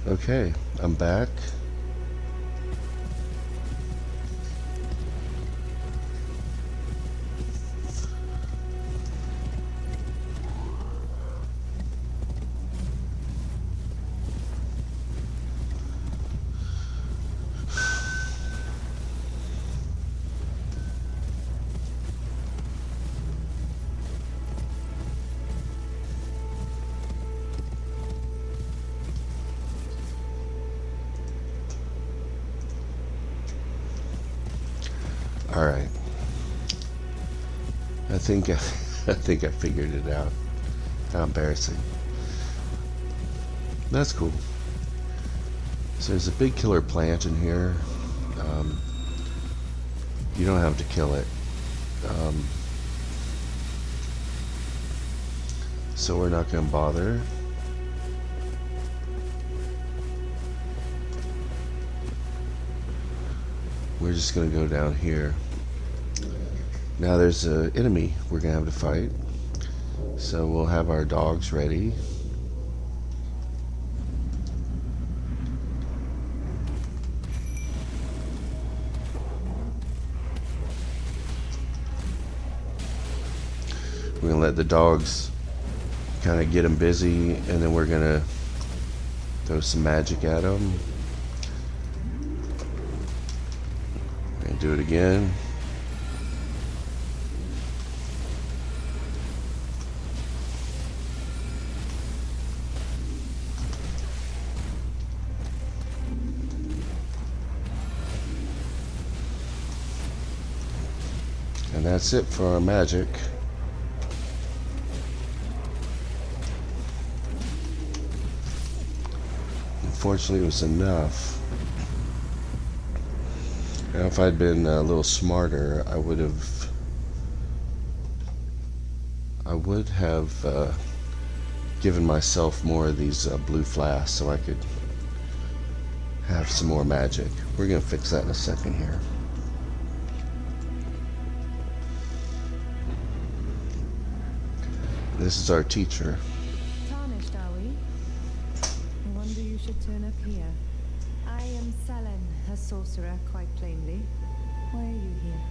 Okay, I'm back. All right. I think I think I figured it out. How embarrassing. That's cool. So there's a big killer plant in here. Um, you don't have to kill it. Um, so we're not going to bother. We're just going to go down here. Now there's an enemy we're going to have to fight. So we'll have our dogs ready. We're going to let the dogs kind of get them busy, and then we're going to throw some magic at them. And do it again. And that's it for our magic. Unfortunately, it was enough. Now, if I'd been a little smarter, I would have given myself more of these blue flasks so I could have some more magic. We're gonna fix that in a second here. This is our teacher. Tarnished, are we? I wonder you should turn up here. I am Selen, a sorcerer, quite plainly. Why are you here?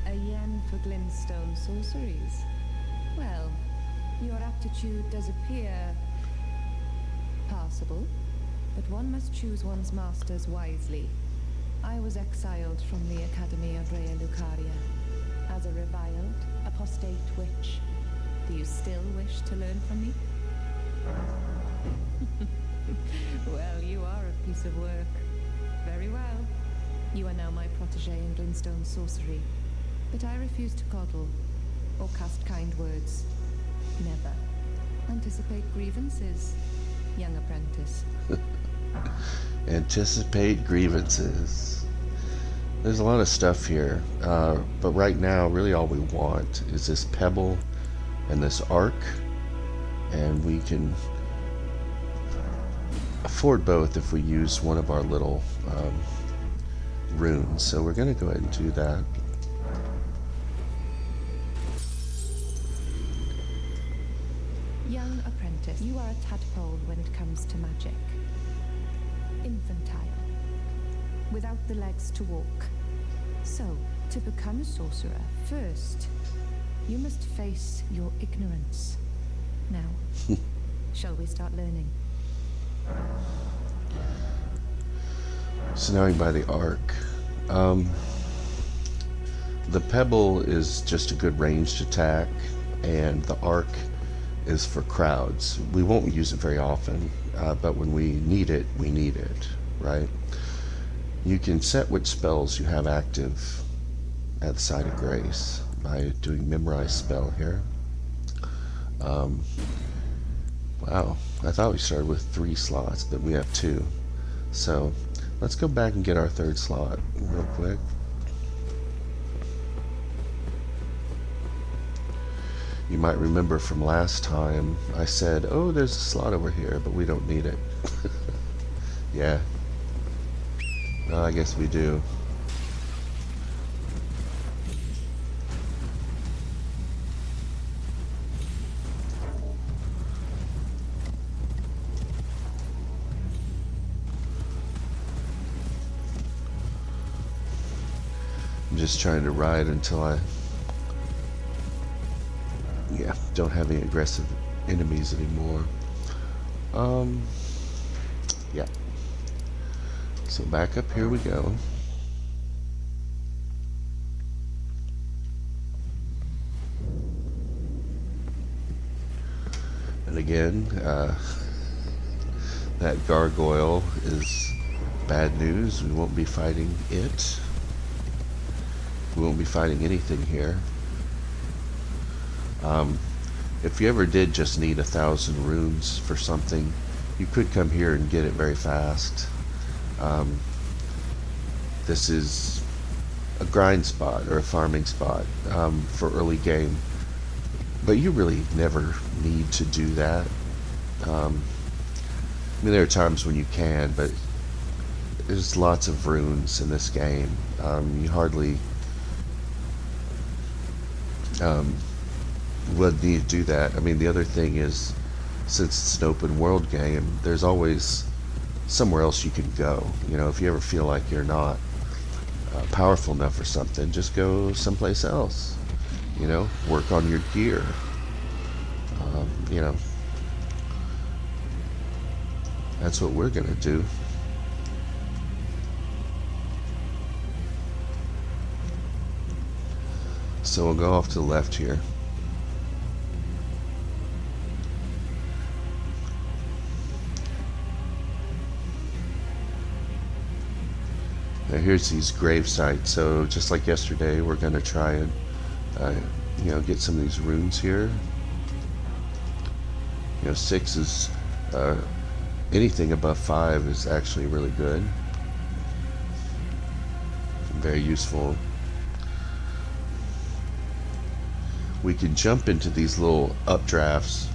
A yen for glintstone sorceries. Well, your aptitude does appear passable, but one must choose one's masters wisely. I was exiled from the Academy of Rea Lucaria as a reviled, apostate witch. Do you still wish to learn from me? Well, you are a piece of work. Very well. You are now my protege in glintstone sorcery. But I refuse to coddle or cast kind words. Never. Anticipate grievances, young apprentice. Anticipate grievances. There's a lot of stuff here, but right now, really all we want is this pebble and this arc, and we can afford both if we use one of our little runes. So we're going to go ahead and do that. Young apprentice, you are a tadpole when it comes to magic. Infantile. Without the legs to walk. So, to become a sorcerer, first, you must face your ignorance. Now, shall we start learning? So now we buy the arc. The pebble is just a good ranged attack, and the arc is for crowds. We won't use it very often, but when we need it, right? You can set which spells you have active at the site of grace by doing memorize spell here. Wow, I thought we started with 3 slots, but we have 2. So let's go back and get our 3rd slot real quick. You might remember from last time I said, oh, there's a slot over here, but we don't need it. Yeah. No, I guess we do. just trying to ride until I, yeah, don't have any aggressive enemies anymore. Um, yeah. So back up here we go. And again, that gargoyle is bad news. We won't be fighting it. We won't be fighting anything here. If you ever did just need 1,000 runes for something, you could come here and get it very fast. This is a grind spot or a farming spot for early game, but you really never need to do that. I mean, there are times when you can, but there's lots of runes in this game. You hardly would need to do that. I mean, the other thing is, since it's an open world game, there's always somewhere else you can go. You know, if you ever feel like you're not powerful enough for something, just go someplace else. You know, work on your gear. You know, that's what we're gonna do. So we'll go off to the left here. Now here's these grave sites. So just like yesterday, we're gonna try and you know, get some of these runes here. You know, 6 is anything above 5 is actually really good. Very useful. We can jump into these little updrafts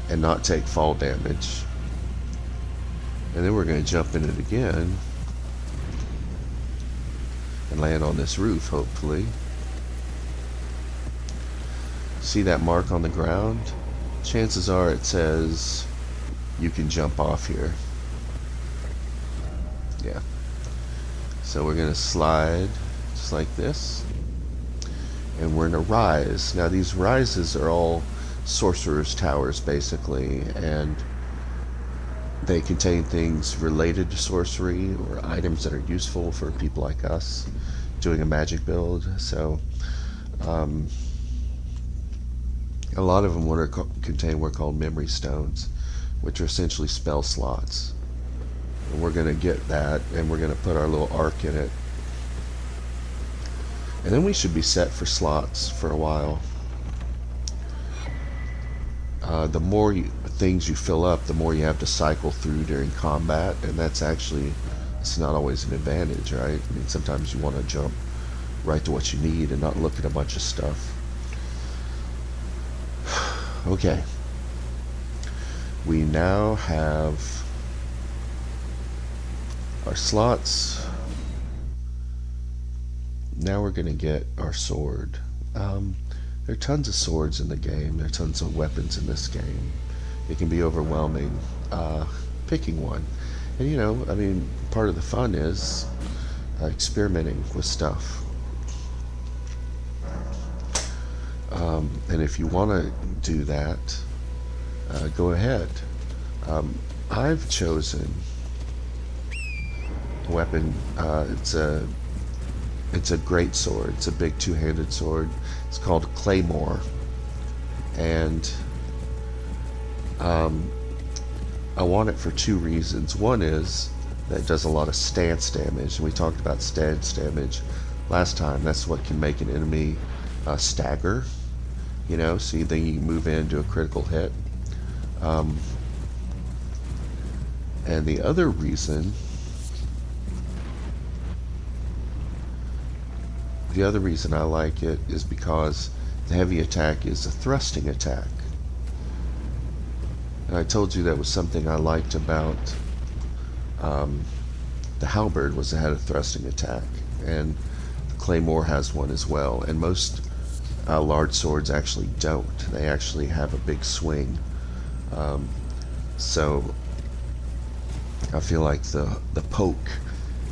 and not take fall damage. And then we're going to jump in it again and land on this roof, hopefully. See that mark on the ground? Chances are it says you can jump off here. Yeah. So we're going to slide just like this. And we're in a rise. Now these rises are all sorcerer's towers basically, and they contain things related to sorcery or items that are useful for people like us doing a magic build. So a lot of them contain what are called memory stones, which are essentially spell slots. And we're going to get that, and we're going to put our little arc in it. And then we should be set for slots for a while. The more things you fill up, the more you have to cycle through during combat, and that's actually, it's not always an advantage, right? I mean, sometimes you want to jump right to what you need and not look at a bunch of stuff. Okay. We now have our slots. Now we're going to get our sword. There are tons of swords in the game. There are tons of weapons in this game. It can be overwhelming picking one. And you know, I mean, part of the fun is experimenting with stuff. And if you want to do that, go ahead. I've chosen a weapon. It's a great sword. It's a big two-handed sword. It's called a claymore, and I want it for 2 reasons. One is that it does a lot of stance damage, and we talked about stance damage last time. That's what can make an enemy stagger. You know, so then you move into a critical hit. And the other reason I like it is because the heavy attack is a thrusting attack. And I told you that was something I liked about the halberd, was it had a thrusting attack, and the claymore has one as well. And most large swords actually don't. They actually have a big swing. So I feel like the poke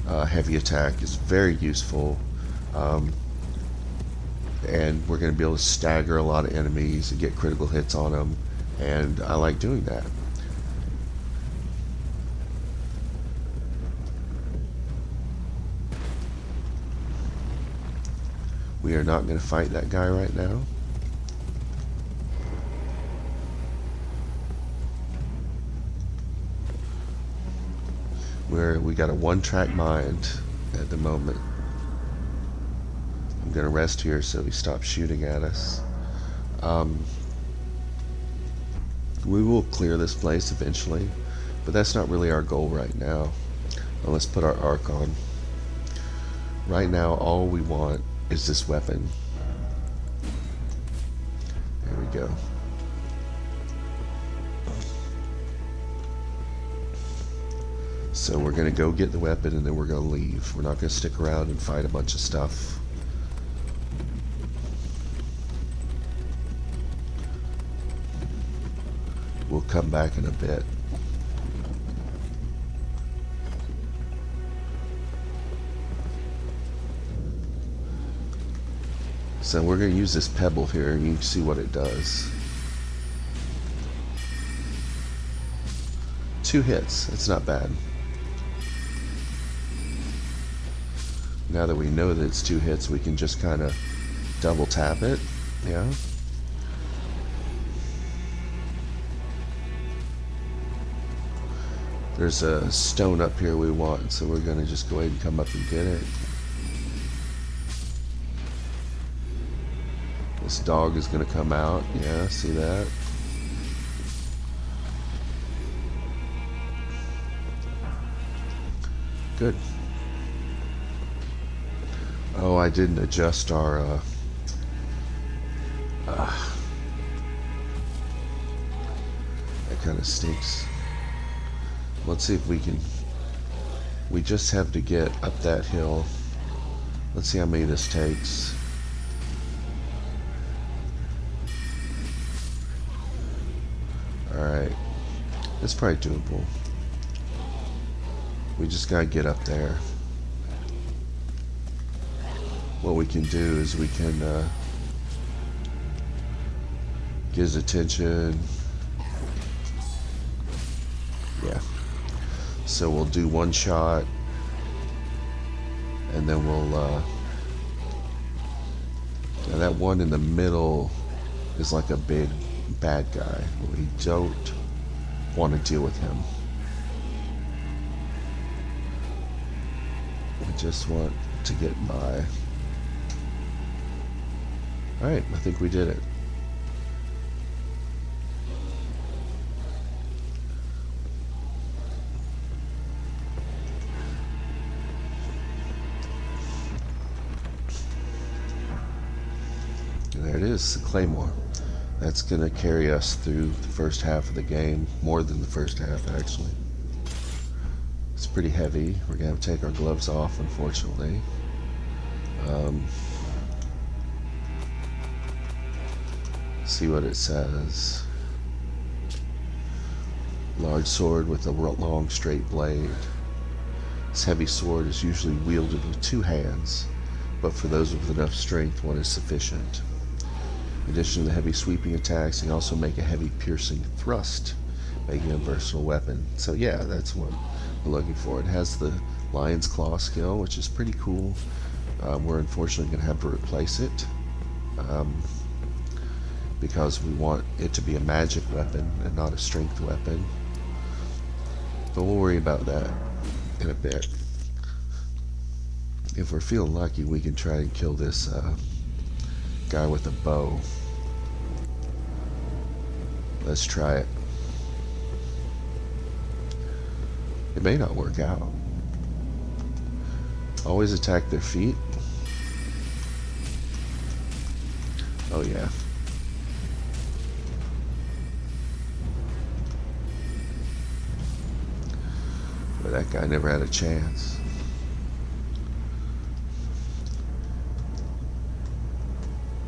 heavy attack is very useful. and we're going to be able to stagger a lot of enemies and get critical hits on them, and I like doing that. We are not going to fight that guy right now. We got a one-track mind at the moment. I'm going to rest here so he stops shooting at us. We will clear this place eventually, but that's not really our goal right now. Now let's put our arc on. Right now, all we want is this weapon. There we go. So we're going to go get the weapon and then we're going to leave. We're not going to stick around and fight a bunch of stuff. We'll come back in a bit. So we're going to use this pebble here and you can see what it does. 2 hits, it's not bad. Now that we know that it's 2 hits, we can just kind of double tap it, yeah. There's a stone up here we want, so we're going to just go ahead and come up and get it. This dog is going to come out, yeah, see that? Good. Oh, I didn't adjust our, that kind of stinks. Let's see if we can, we just have to get up that hill. Let's see how many this takes. Alright, it's probably doable. We just gotta get up there. What we can do is we can get his attention. Yeah. So we'll do 1 shot, and then we'll. Now that one in the middle is like a big bad guy. We don't want to deal with him. We just want to get by. Alright, I think we did it. And there it is, the Claymore. That's going to carry us through the first half of the game, more than the first half actually. It's pretty heavy. We're going to have to take our gloves off, unfortunately. See what it says. Large sword with a long straight blade. This heavy sword is usually wielded with 2 hands, but for those with enough strength, 1 is sufficient. In addition to the heavy sweeping attacks, you can also make a heavy piercing thrust, making a versatile weapon. So yeah, that's what we're looking for. It has the Lion's Claw skill, which is pretty cool. We're unfortunately going to have to replace it. Because we want it to be a magic weapon and not a strength weapon. But we'll worry about that in a bit. If we're feeling lucky, we can try and kill this guy with a bow. Let's try it. It may not work out. Always attack their feet. Oh yeah. But that guy never had a chance.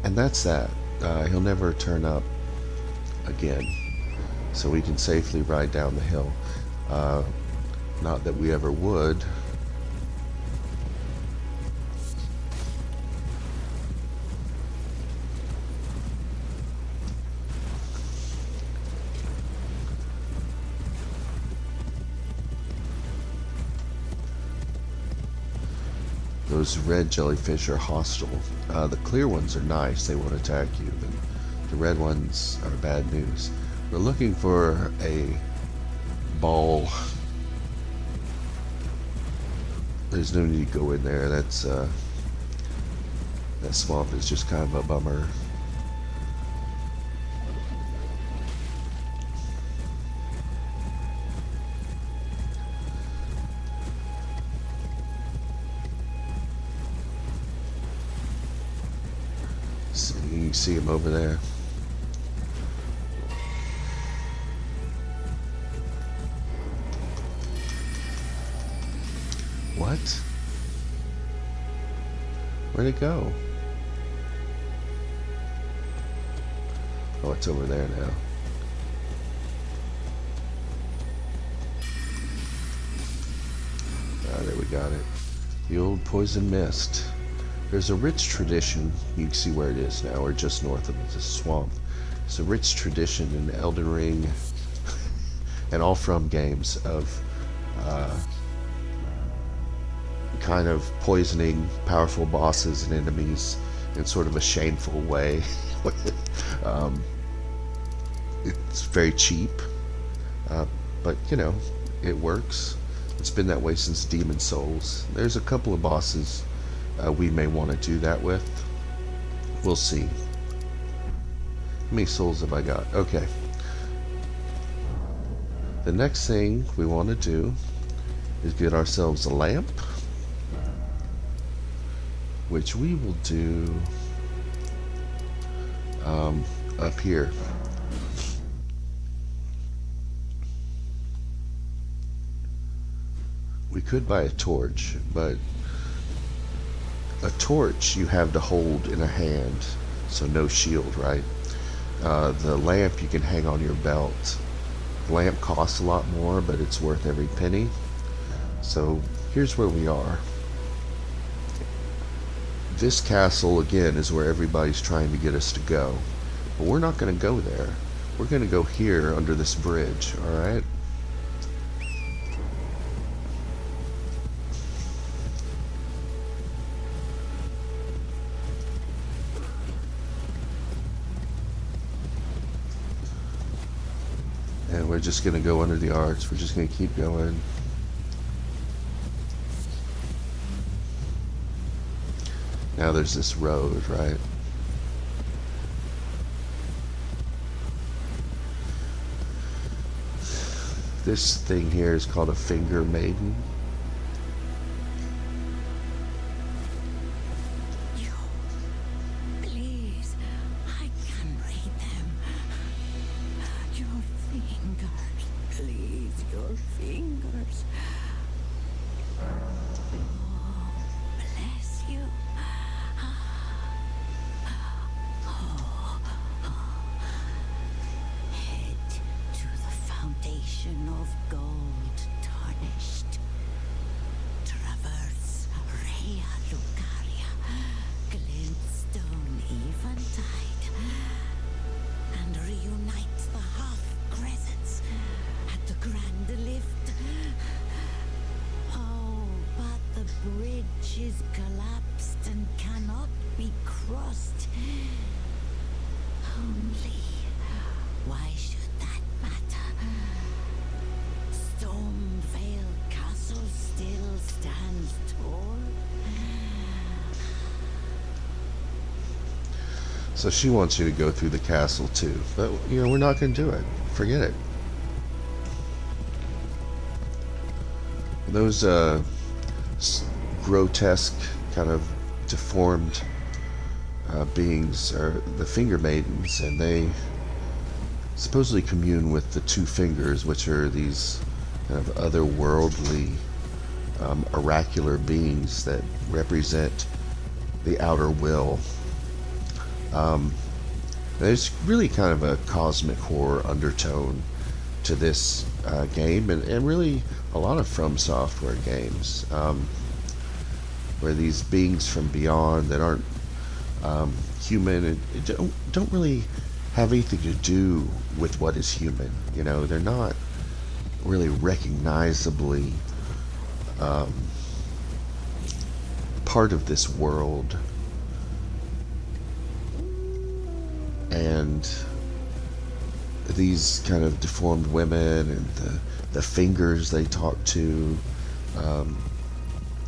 And that's that. He'll never turn up again. So we can safely ride down the hill. Not that we ever would. Those red jellyfish are hostile. The clear ones are nice, they won't attack you, but the red ones are bad news. We're looking for a ball. There's no need to go in there. That swamp is just kind of a bummer. So you can see him over there. What? Where'd it go? Oh, it's over there now. Ah, there we got it. The old poison mist. There's a rich tradition, you can see where it is now, or just north of the swamp. It's a rich tradition in Elden Ring and all From games of kind of poisoning powerful bosses and enemies in sort of a shameful way. It's very cheap, but you know, it works. It's been that way since Demon Souls. There's a couple of bosses we may want to do that with. We'll see. How many souls have I got? Okay. The next thing we want to do is get ourselves a lamp, which we will do up here. We could buy a torch, but a torch you have to hold in a hand, so no shield, right? The lamp you can hang on your belt. The lamp costs a lot more, but it's worth every penny. So here's where we are. This castle, again, is where everybody's trying to get us to go. But we're not going to go there. We're going to go here under this bridge, alright? And we're just going to go under the arch. We're just going to keep going. Now there's this road, right? This thing here is called a finger maiden. Please, I can read them. Your fingers, please, your fingers. Oh, bless you. Head to the foundation of gold tarnished. Traverse Rhea Lucaria, glintstone eventide, and reunite the half crescents at the grand lift. Oh, but the bridge is collapsed and cannot be crossed. Only, why should that matter? Stormvale Castle still stands tall. So she wants you to go through the castle too. But, you know, we're not going to do it. Forget it. Those grotesque, kind of deformed beings are the finger maidens, and they supposedly commune with the two fingers, which are these kind of otherworldly, oracular beings that represent the outer will. There's really kind of a cosmic horror undertone to this game, and really a lot of From Software games, where these beings from beyond that aren't human and don't really have anything to do with what is human. You know, they're not really recognizably part of this world, and these kind of deformed women and the fingers they talk to,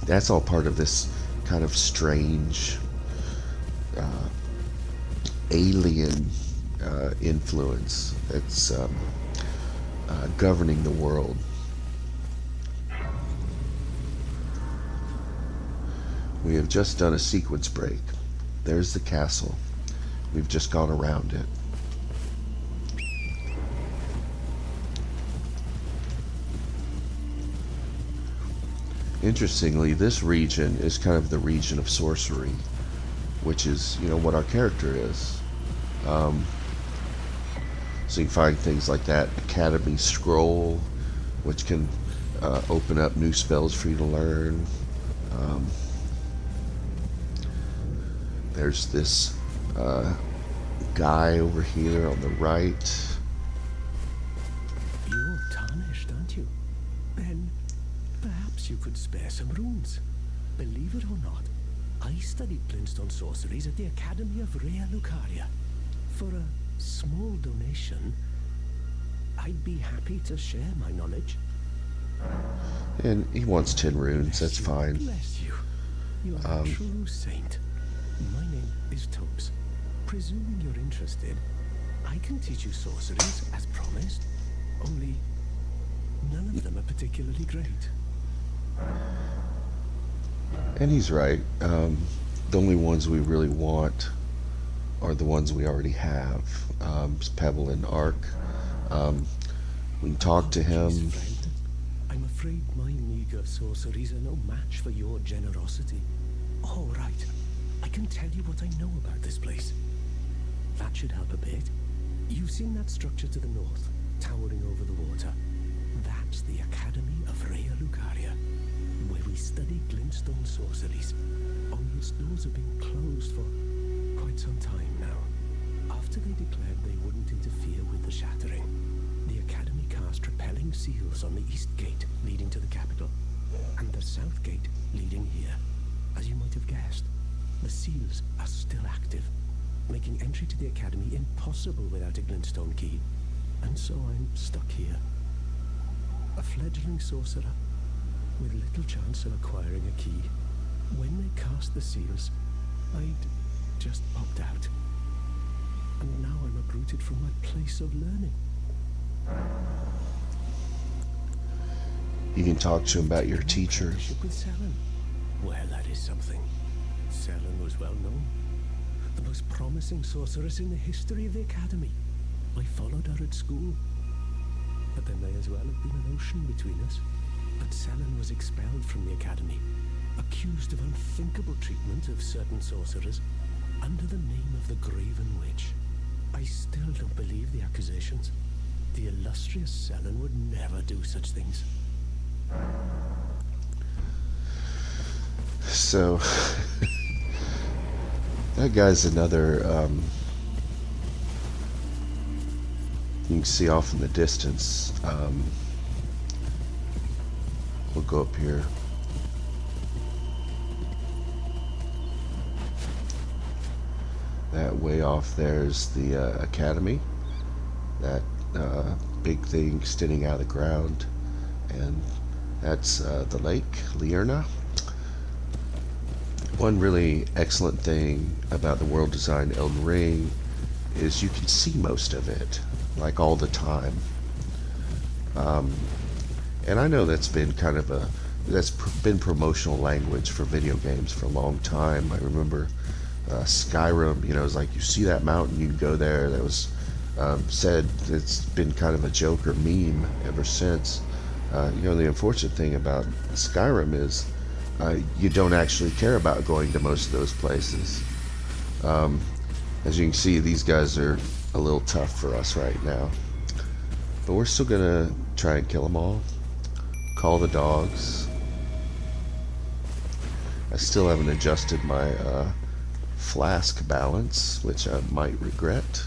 that's all part of this kind of strange alien influence that's governing the world. We have just done a sequence break. There's the castle. We've just gone around it. Interestingly, this region is kind of the region of sorcery, which is, you know, what our character is. So you can find things like that Academy Scroll, which can open up new spells for you to learn. There's this guy over here on the right. You're tarnished, aren't you? Then perhaps you could spare some runes. Believe it or not, I studied glintstone sorceries at the Academy of Rea Lucaria. For a small donation, I'd be happy to share my knowledge. And he wants 10 runes, that's fine. Bless you. You are a true saint. My name is Tobes. Presuming you're interested, I can teach you sorceries as promised. Only none of them are particularly great. And he's right. The only ones we really want are the ones we already have. Pebble and Arc. We can talk to him. Please, friend. I'm afraid my meager sorceries are no match for your generosity. All right. I can tell you what I know about this place. That should help a bit. You've seen that structure to the north, towering over the water. That's the Academy of Rea Lucaria, where we study glintstone sorceries. Only its doors have been closed for quite some time now. After they declared they wouldn't interfere with the shattering, the Academy cast repelling seals on the east gate leading to the capital, and the south gate leading here. As you might have guessed, the seals are still active, making entry to the Academy impossible without a glintstone key. And so I'm stuck here. A fledgling sorcerer with little chance of acquiring a key. When they cast the seals, I'd just popped out. And now I'm uprooted from my place of learning. You can talk to him about your teacher. Apprenticeship with Selen. Well, that is something. Selen was well known. The most promising sorceress in the history of the Academy. I followed her at school. But there may as well have been an ocean between us. But Selen was expelled from the Academy, accused of unthinkable treatment of certain sorcerers, under the name of the Graven Witch. I still don't believe the accusations. The illustrious Selen would never do such things. So, that guy's another, you can see off in the distance. We'll go up here. That way off there's the Academy. That big thing extending out of the ground. And that's the lake, Lierna. One really excellent thing about the world design Elden Ring is you can see most of it, like all the time. And I know that's been kind of been promotional language for video games for a long time. I remember Skyrim, you know, it's like you see that mountain, you can go there. That was said, it's been kind of a joke or meme ever since. You know, the unfortunate thing about Skyrim is you don't actually care about going to most of those places. As you can see, these guys are a little tough for us right now. But we're still gonna try and kill them all. Call the dogs. I still haven't adjusted my flask balance, which I might regret.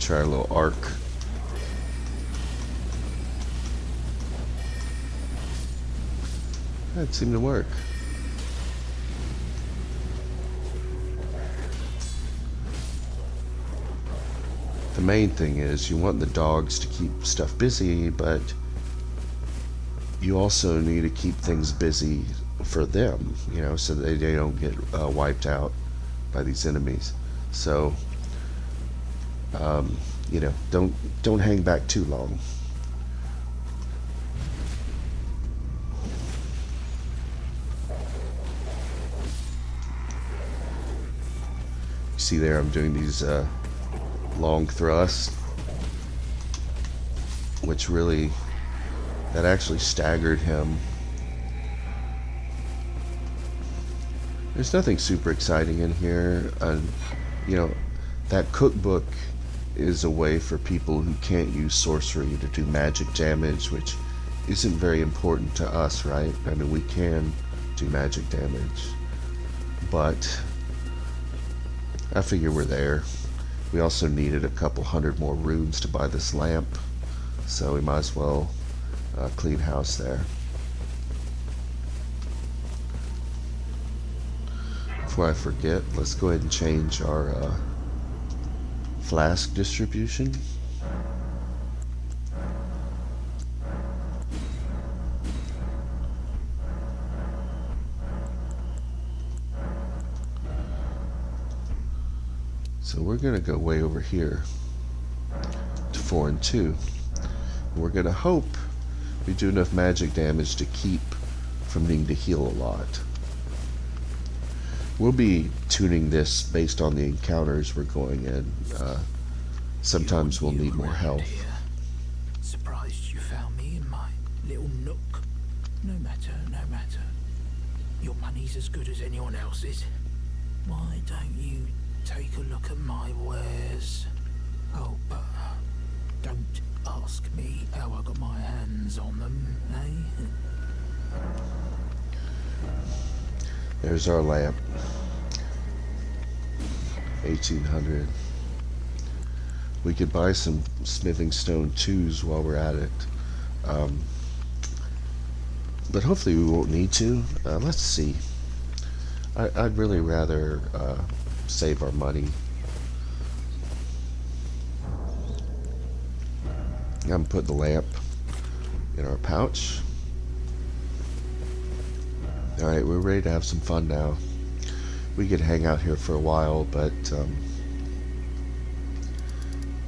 try a little arc. That seemed to work. The main thing is you want the dogs to keep stuff busy, but you also need to keep things busy for them, you know, so that they don't get wiped out by these enemies. So, you know, don't hang back too long. See there, I'm doing these long thrusts, which really, that actually staggered him. There's nothing super exciting in here. You know, that cookbook is a way for people who can't use sorcery to do magic damage, which isn't very important to us, right? I mean, we can do magic damage, but I figure we're there. We also needed a couple hundred more runes to buy this lamp, so we might as well clean house there. Before I forget, let's go ahead and change our flask distribution. So we're going to go way over here to 4 and 2. We're going to hope we do enough magic damage to keep from needing to heal a lot. We'll be tuning this based on the encounters we're going in. Sometimes we'll need more health. Surprised you found me in my little nook. No matter, no matter. Your money's as good as anyone else's. Why don't you take a look at my wares? Oh, but don't ask me how I got my hands on them, eh? There's our lamp. 1800. We could buy some smithing stone 2s while we're at it. But hopefully we won't need to. Let's see. I'd really rather save our money. I'm gonna put the lamp in our pouch. Alright, we're ready to have some fun now. We could hang out here for a while, but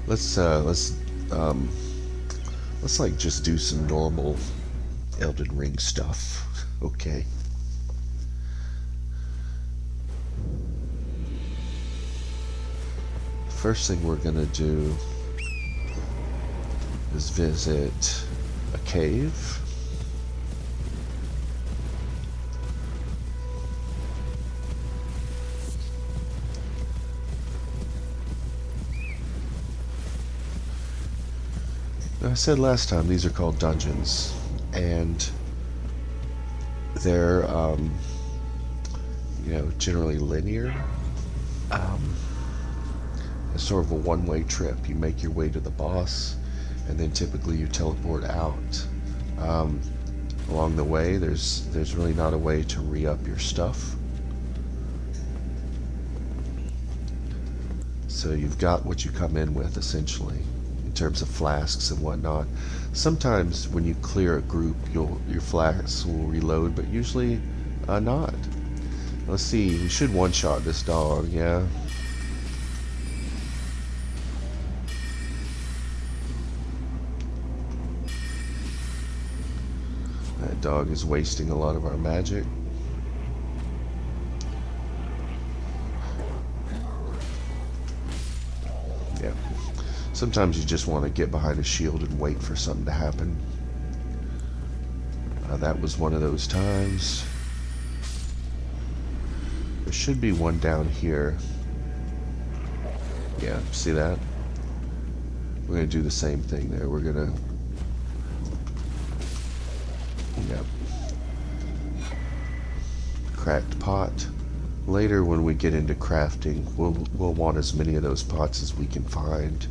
let's like just do some normal Elden Ring stuff. Okay. First thing we're gonna do is visit a cave. Now, I said last time these are called dungeons, and they're you know, generally linear. It's sort of a one-way trip. You make your way to the boss, and then typically you teleport out. Along the way, there's really not a way to re-up your stuff. So you've got what you come in with, essentially, in terms of flasks and whatnot. Sometimes when you clear a group, your flasks will reload, but usually not. Let's see, we should one-shot this dog, yeah. That dog is wasting a lot of our magic. Yeah. Sometimes you just want to get behind a shield and wait for something to happen. That was one of those times. There should be one down here. Yeah, see that? We're going to do the same thing there. We're going to... Yep. Cracked pot. Later when we get into crafting, we'll want as many of those pots as we can find.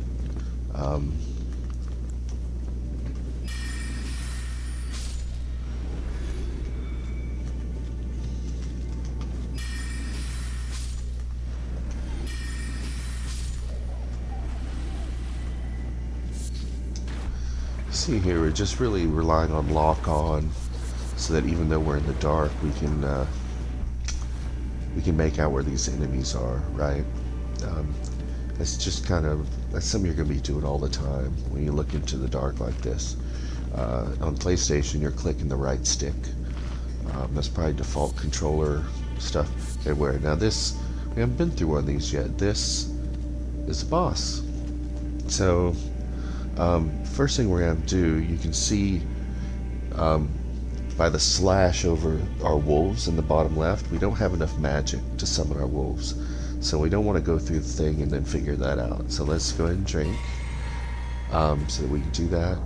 See here, we're just really relying on lock on, so that even though we're in the dark, we can make out where these enemies are, right? That's just that's something you're going to be doing all the time when you look into the dark like this. On PlayStation, you're clicking the right stick. That's probably default controller stuff everywhere. Now this, we haven't been through one of these yet. This is the boss. So, first thing we're going to do, you can see by the slash over our wolves in the bottom left, we don't have enough magic to summon our wolves. So we don't want to go through the thing and then figure that out. So let's go ahead and drink, so that we can do that.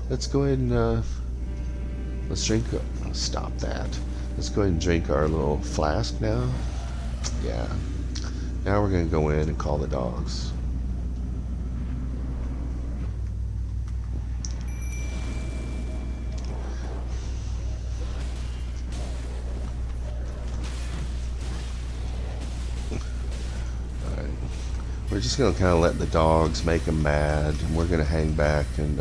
Let's go ahead and, let's drink, stop that. Let's go ahead and drink our little flask now. Yeah. Now we're going to go in and call the dogs. We're just going to kind of let the dogs make them mad, and we're going to hang back and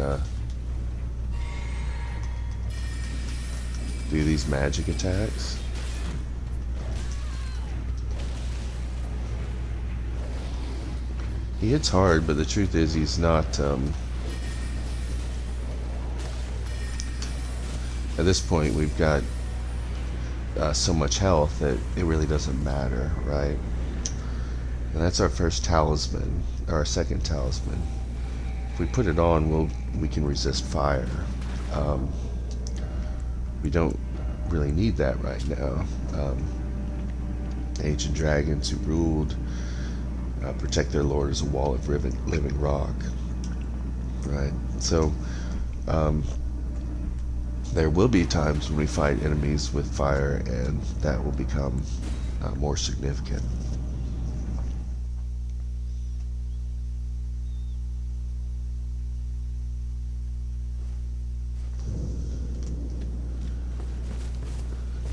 do these magic attacks. He hits hard, but the truth is he's not, at this point we've got so much health that it really doesn't matter, right? And that's our first talisman, or our second talisman. If we put it on, we can resist fire. We don't really need that right now. Ancient dragons who ruled protect their lord as a wall of living rock, right? So there will be times when we fight enemies with fire, and that will become more significant.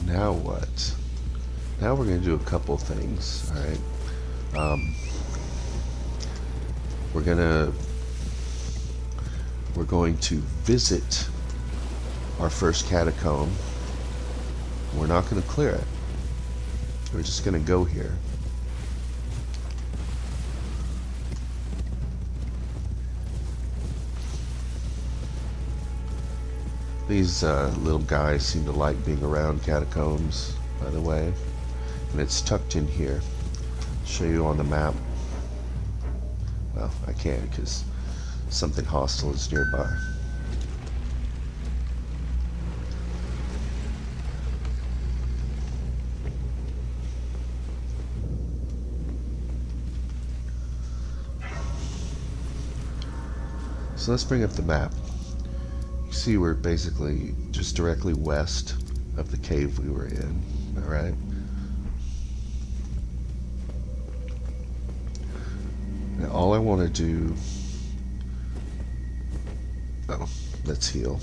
Now what? Now we're going to do a couple things, alright? We're going to visit our first catacomb. We're not going to clear it. We're just going to go here. These little guys seem to like being around catacombs, by the way. And it's tucked in here. I'll show you on the map. Well, I can't because something hostile is nearby. So let's bring up the map. You see we're basically just directly west of the cave we were in, alright? Now all I want to do... Oh, let's heal.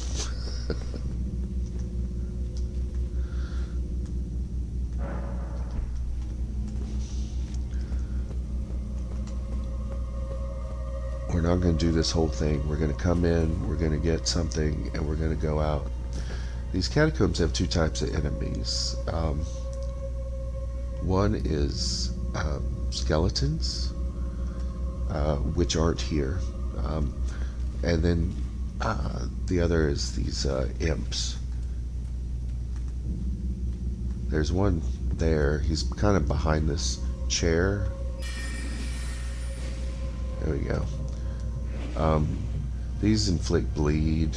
We're not going to do this whole thing. We're going to come in, we're going to get something, and we're going to go out. These catacombs have two types of enemies. One is skeletons, which aren't here. And then the other is these imps. There's one there. He's kind of behind this chair. There we go. These inflict bleed.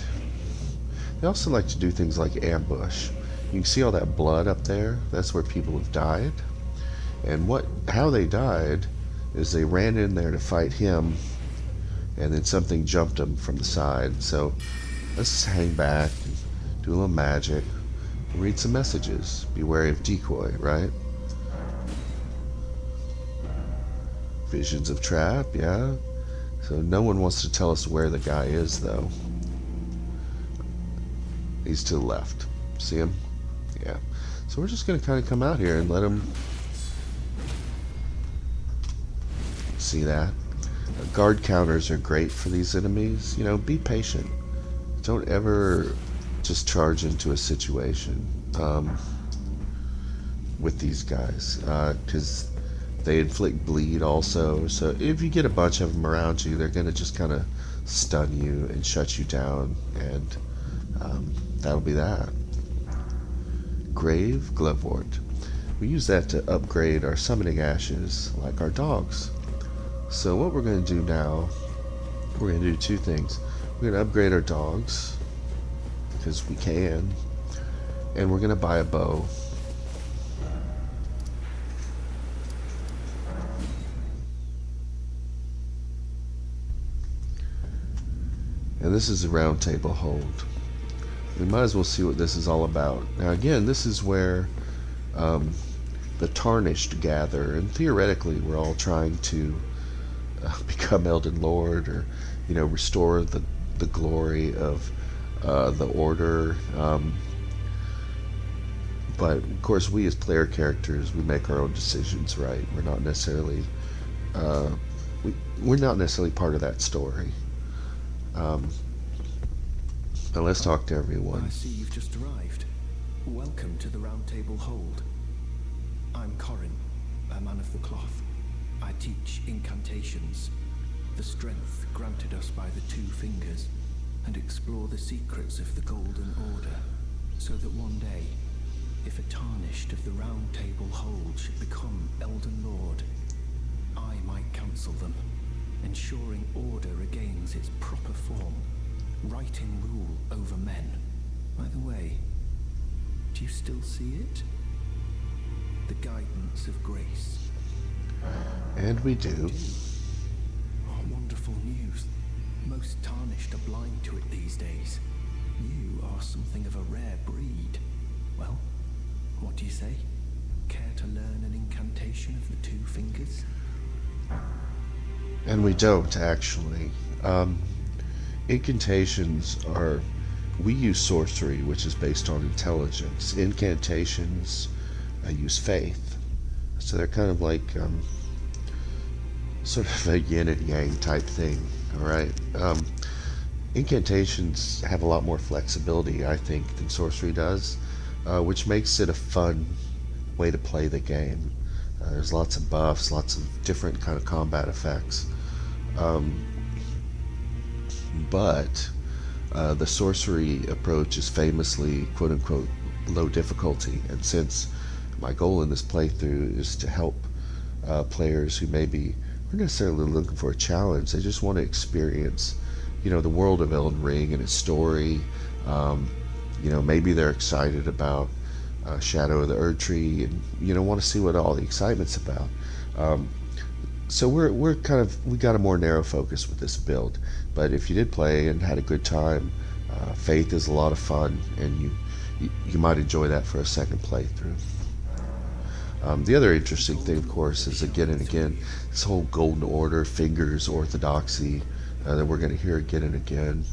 They also like to do things like ambush. You can see all that blood up there. That's where people have died. And how they died is they ran in there to fight him, and then something jumped them from the side. So let's hang back, do a little magic, read some messages. Be wary of decoy, right? Visions of trap, yeah. So no one wants to tell us where the guy is, though. He's to the left. See him? Yeah. So we're just going to kind of come out here and let him see that. Guard counters are great for these enemies. You know, be patient. Don't ever just charge into a situation with these guys, because they inflict bleed also. So if you get a bunch of them around you, they're going to just kind of stun you and shut you down, and that'll be that. Grave Glovewort. We use that to upgrade our summoning ashes, like our dogs. So what we're going to do now, we're going to do two things. We're going to upgrade our dogs, because we can, and we're going to buy a bow. And this is a round table hold. We might as well see what this is all about. Now again, this is where the Tarnished gather, and theoretically we're all trying to become Elden Lord, or, you know, restore the glory of the Order. But of course, we as player characters, we make our own decisions, right? We're not necessarily we're not necessarily part of that story. Now let's talk to everyone. I see you've just arrived. Welcome to the Round Table Hold. I'm Corin, a man of the cloth. I teach incantations, the strength granted us by the Two Fingers, and explore the secrets of the Golden Order, so that one day, if a Tarnished of the Round Table Hold should become Elden Lord, I might counsel them, ensuring order regains its proper form, righting rule over men. By the way, do you still see it? The guidance of grace. And we do. Oh, wonderful news. Most Tarnished are blind to it these days. You are something of a rare breed. Well, what do you say? Care to learn an incantation of the Two Fingers? And we don't, actually. Incantations are... We use sorcery, which is based on intelligence. Incantations use faith. So they're kind of like sort of a yin and yang type thing, alright? Incantations have a lot more flexibility, I think, than sorcery does, which makes it a fun way to play the game. There's lots of buffs, lots of different kind of combat effects. But the sorcery approach is famously, quote-unquote, low difficulty, and since my goal in this playthrough is to help players who maybe aren't necessarily looking for a challenge, they just want to experience, you know, the world of Elden Ring and its story. You know, maybe they're excited about Shadow of the Erdtree, and, you know, want to see what all the excitement's about. So we got a more narrow focus with this build. But if you did play and had a good time, Faith is a lot of fun, and you might enjoy that for a second playthrough. The other interesting thing, of course, is again and again this whole Golden Order, Fingers, Orthodoxy that we're going to hear again and again.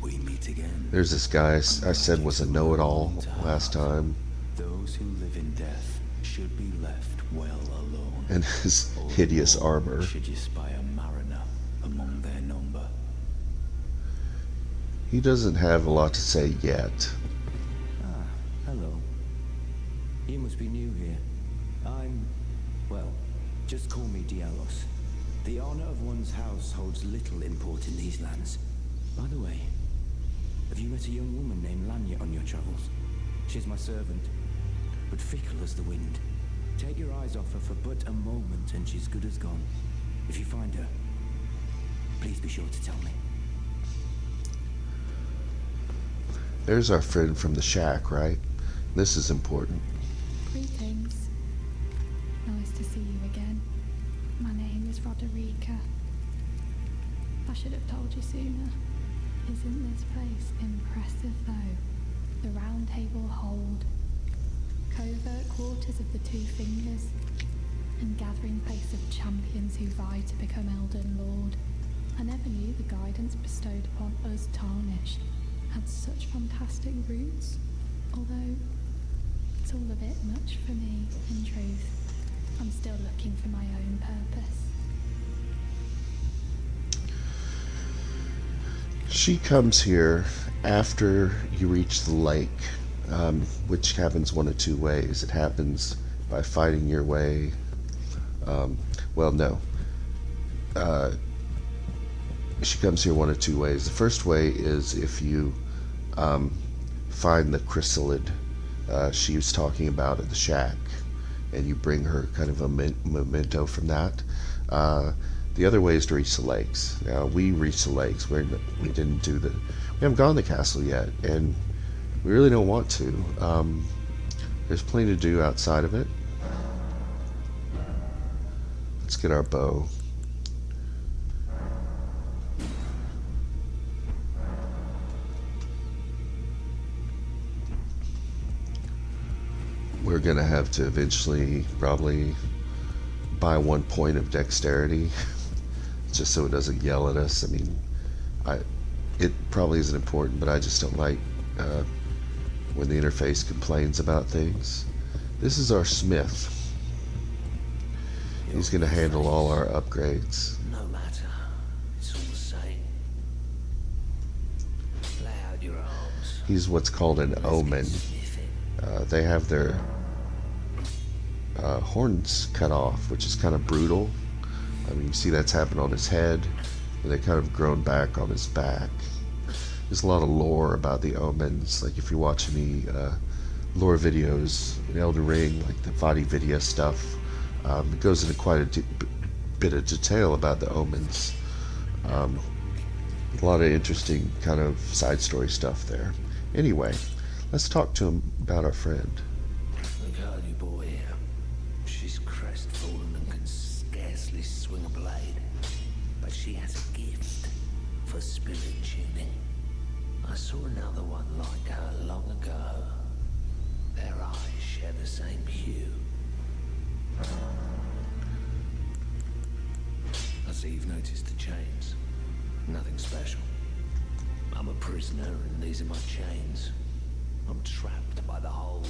We meet again. There's this guy I said was a know-it-all last time. Those who live in death should be left well alone. And his hideous armor. Should you spy a mariner among their number? He doesn't have a lot to say yet. Ah, hello. You must be new here. Well, just call me Dialos. The honor of one's house holds little import in these lands. By the way, have you met a young woman named Lanya on your travels? She's my servant, but fickle as the wind. Take your eyes off her for but a moment and she's good as gone. If you find her, please be sure to tell me. There's our friend from the shack, right? This is important. Greetings. Nice to see you again. My name is Roderica. I should have told you sooner. Isn't this place impressive though? The Round Table Hold. Covert quarters of the Two Fingers. and gathering place of champions who vie to become Elden Lord. I never knew the guidance bestowed upon us Tarnished had such fantastic roots, although it's all a bit much for me, in truth. I'm still looking for my own purpose. She comes here after you reach the lake, which happens one of two ways. It happens by fighting your way. Well, no. She comes here one of two ways. The first way is if you find the chrysalid she was talking about at the shack, and you bring her kind of a memento from that. The other way is to reach the lakes. Now, we reached the lakes. We didn't do we haven't gone to the castle yet, and we really don't want to. There's plenty to do outside of it. Let's get our bow. We're gonna have to eventually probably buy 1 point of dexterity just so it doesn't yell at us. I mean, it probably isn't important, but I just don't like when the interface complains about things. This is our smith. He's gonna handle all our upgrades. No matter. It's all the same. Lay out your arms. He's what's called an omen. They have their horns cut off, which is kind of brutal. I mean, you see that's happened on his head, and they kind of grown back on his back. There's a lot of lore about the omens. Like if you watch any lore videos in Elden Ring, like the Vadi Vidya stuff, it goes into quite a bit of detail about the omens. A lot of interesting kind of side story stuff there. Anyway, let's talk to him about our friend. The girl you brought here, she's crestfallen and can scarcely swing a blade, but she has a gift for spirit tuning. I saw another one like her long ago. Their eyes share the same hue. I see you've noticed the chains. Nothing special. I'm a prisoner and these are my chains. I'm trapped by the hold.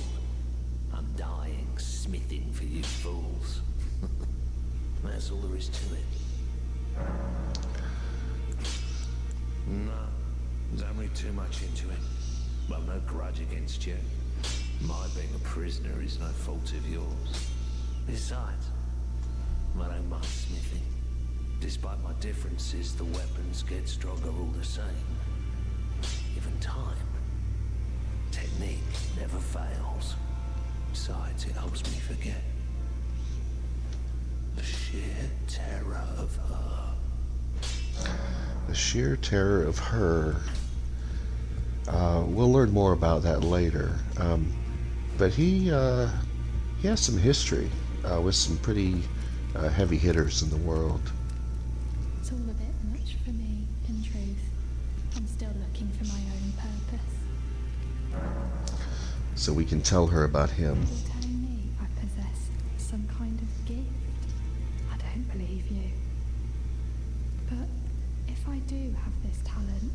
I'm dying, smithing for you fools. That's all there is to it. No, don't read too much into it. I've no grudge against you. My being a prisoner is no fault of yours. Besides, I don't mind smithing. Despite my differences, the weapons get stronger all the same. Given time, technique never fails. Besides, it helps me forget the sheer terror of her. The sheer terror of her. We'll learn more about that later. But he has some history with some pretty heavy hitters in the world. It's all a bit much for me, in truth. I'm still looking for my own purpose. So we can tell her about him. You're telling me I possess some kind of gift? I don't believe you. But if I do have this talent,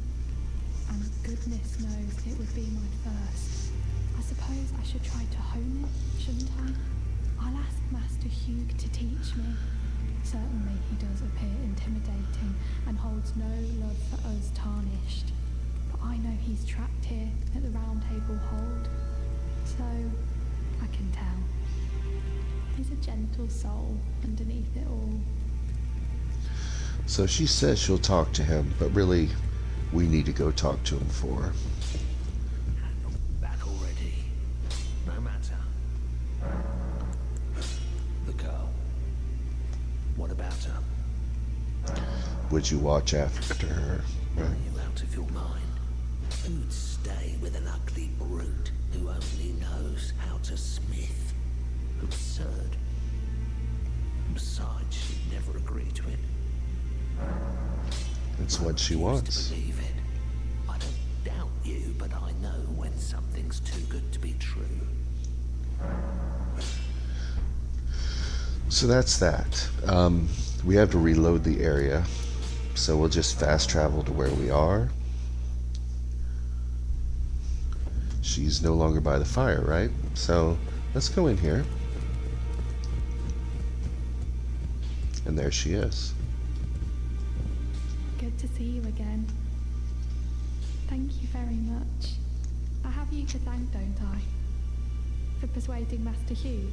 and goodness knows it would be my first, I suppose I should try to hone it, shouldn't I? I'll ask Master Hugh to teach me. Certainly he does appear intimidating and holds no love for us Tarnished. But I know he's trapped here at the Round Table Hold. So, I can tell. He's a gentle soul underneath it all. So she says she'll talk to him, but really, we need to go talk to him for her. Back already. No matter. The girl. What about her? Would you watch after her? Are you out of your mind? Who'd stay with an ugly brute who only knows how to smith? Absurd. Besides, she'd never agree to it. It's what she wants. Believe it. I don't doubt you, but I know when something's too good to be true. So that's that. We have to reload the area, so we'll just fast travel to where we are. She's no longer by the fire, right? So let's go in here. And there she is. Good to see you again. Thank you very much. I have you to thank, don't I? For persuading Master Hugh.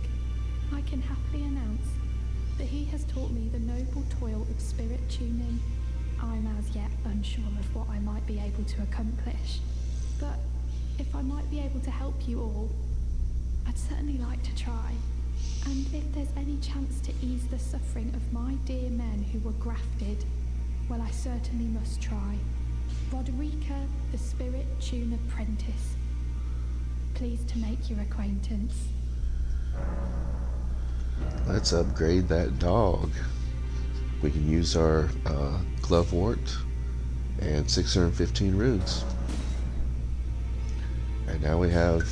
I can happily announce that he has taught me the noble toil of spirit tuning. I'm as yet unsure of what I might be able to accomplish, but if I might be able to help you all, I'd certainly like to try. And if there's any chance to ease the suffering of my dear men who were grafted, well, I certainly must try. Roderica, the Spirit Tune Apprentice. Pleased to make your acquaintance. Let's upgrade that dog. We can use our glovewort and 615 runes. And now we have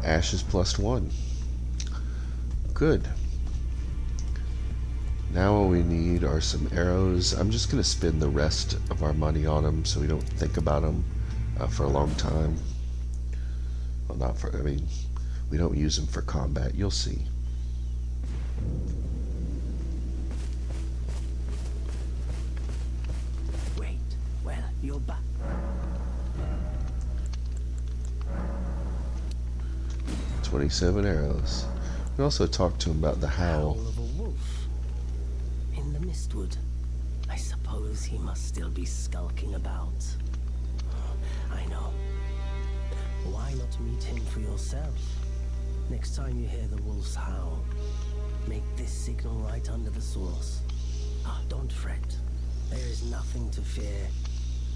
ashes +1. Good. Now all we need are some arrows. I'm just going to spend the rest of our money on them so we don't think about them for a long time. Well, not for, I mean, we don't use them for combat. You'll see. Wait, well, you're back. 27 arrows. We also talked to him about the howl. Howl of a wolf. In the mistwood. I suppose he must still be skulking about. I know. Why not meet him for yourself? Next time you hear the wolf's howl, make this signal right under the source. Ah, don't fret. There is nothing to fear.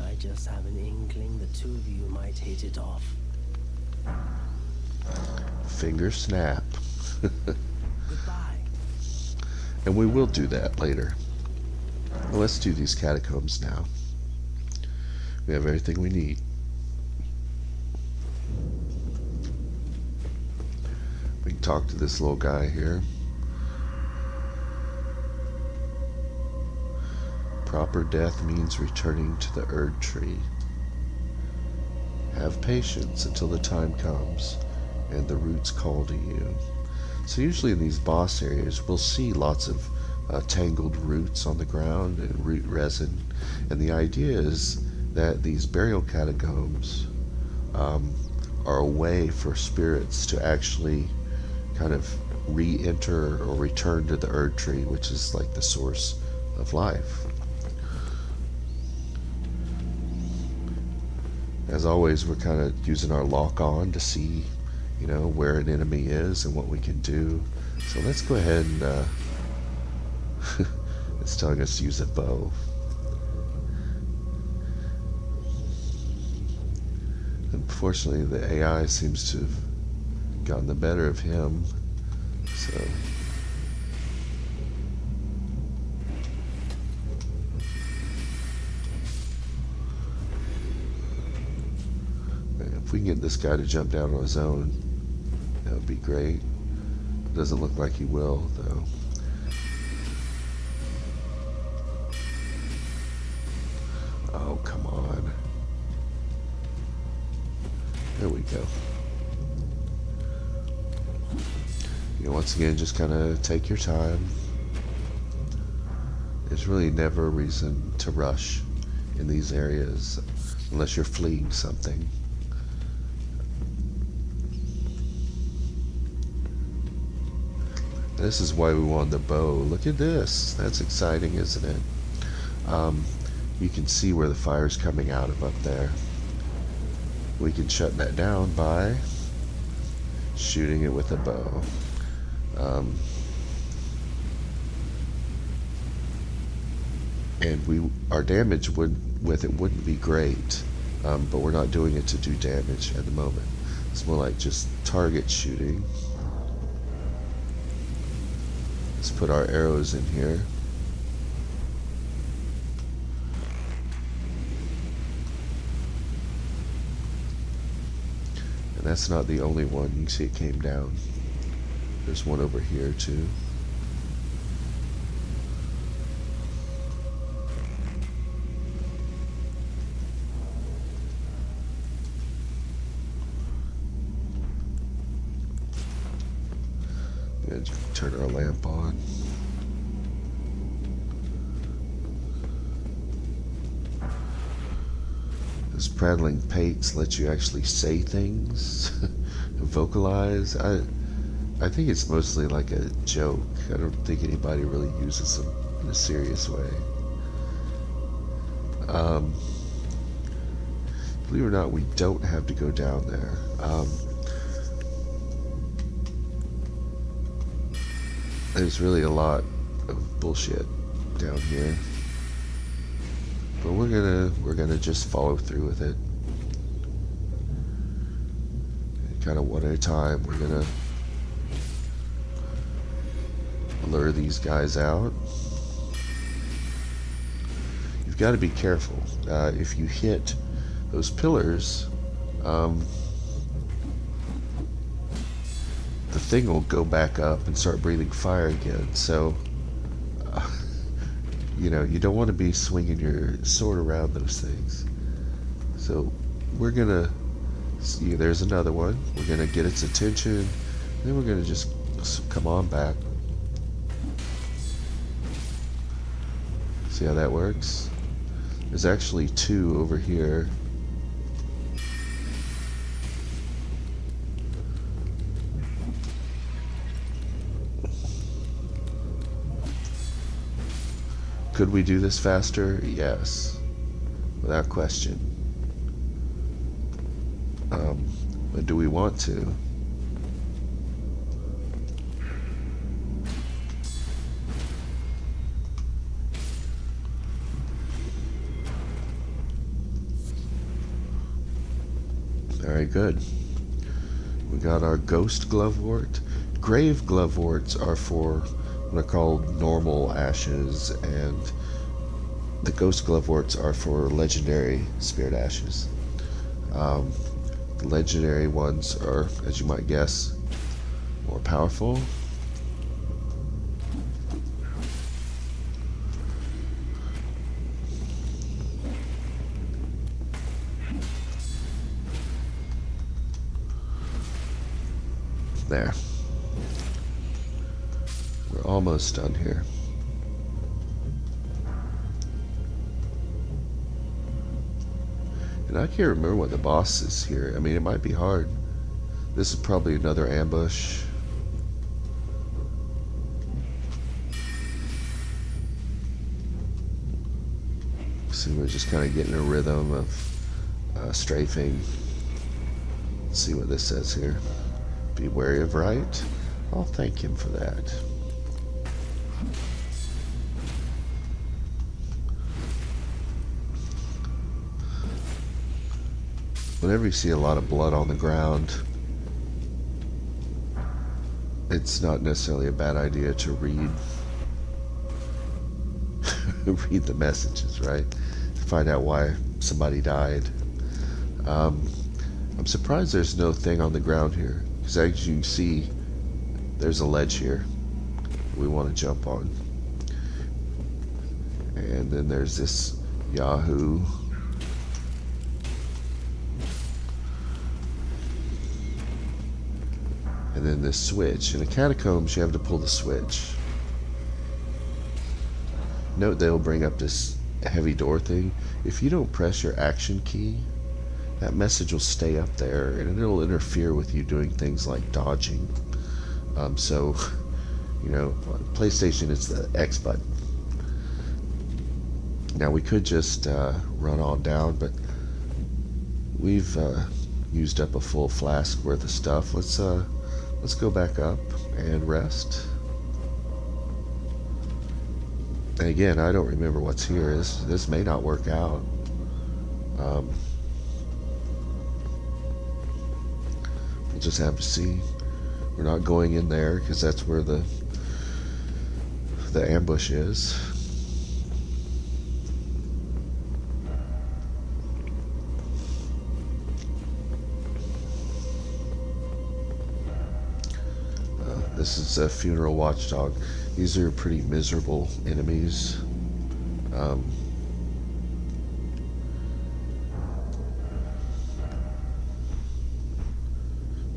I just have an inkling the two of you might hit it off. Finger snap. Goodbye. And we will do that later. Well, let's do these catacombs now. We have everything we need. We can talk to this little guy here. Proper death means returning to the Erdtree. Have patience until the time comes and the roots call to you. So usually in these boss areas we'll see lots of tangled roots on the ground and root resin, and the idea is that these burial catacombs are a way for spirits to actually kind of re-enter or return to the Erdtree, which is like the source of life. As always, we're kind of using our lock on to see, you know, where an enemy is and what we can do. So let's go ahead and it's telling us to use a bow. Unfortunately, the AI seems to have gotten the better of him. So if we can get this guy to jump down on his own, that would be great. Doesn't look like he will, though. Oh, come on. There we go. You know, once again, just kind of take your time. There's really never a reason to rush in these areas unless you're fleeing something. This is why we wanted the bow. Look at this. That's exciting, isn't it? You can see where the fire's coming out of up there. We can shut that down by shooting it with a bow. And our damage with it wouldn't be great, but we're not doing it to do damage at the moment. It's more like just target shooting. Let's put our arrows in here. And that's not the only one. You can see it came down. There's one over here too. And turn our lamp on. This prattling pates let you actually say things, vocalize. I think it's mostly like a joke. I don't think anybody really uses them in a serious way. Believe it or not, we don't have to go down there. There's really a lot of bullshit down here, but we're gonna just follow through with it, kind of one at a time. We're gonna lure these guys out. You've got to be careful. If you hit those pillars, the thing will go back up and start breathing fire again. So, you know, you don't want to be swinging your sword around those things. So, we're gonna see. There's another one. We're gonna get its attention. Then we're gonna just come on back. See how that works? There's actually two over here. Could we do this faster? Yes, without question. But do we want to? Very good. We got our ghost glovewort. Grave gloveworts are for what are called normal ashes, and the ghost gloveworts are for legendary spirit ashes. The legendary ones are, as you might guess, more powerful. There. We're almost done here. And I can't remember what the boss is here. I mean, it might be hard. This is probably another ambush. So we're just kind of getting a rhythm of strafing. Let's see what this says here. Be wary of right. I'll thank him for that. Whenever you see a lot of blood on the ground, it's not necessarily a bad idea to read read the messages, right? To find out why somebody died. I'm surprised there's no thing on the ground here, because as you can see, there's a ledge here we want to jump on. And then there's this Yahoo. And then this switch. In the catacombs, you have to pull the switch. Note they'll bring up this heavy door thing. If you don't press your action key, that message will stay up there, and it'll interfere with you doing things like dodging. So, you know, PlayStation, it's the X button. Now we could just run on down, but we've used up a full flask worth of stuff. Let's go back up and rest. And again, I don't remember what's here. This may not work out. We'll just have to see. We're not going in there because that's where the ambush is. This is a funeral watchdog. These are pretty miserable enemies. But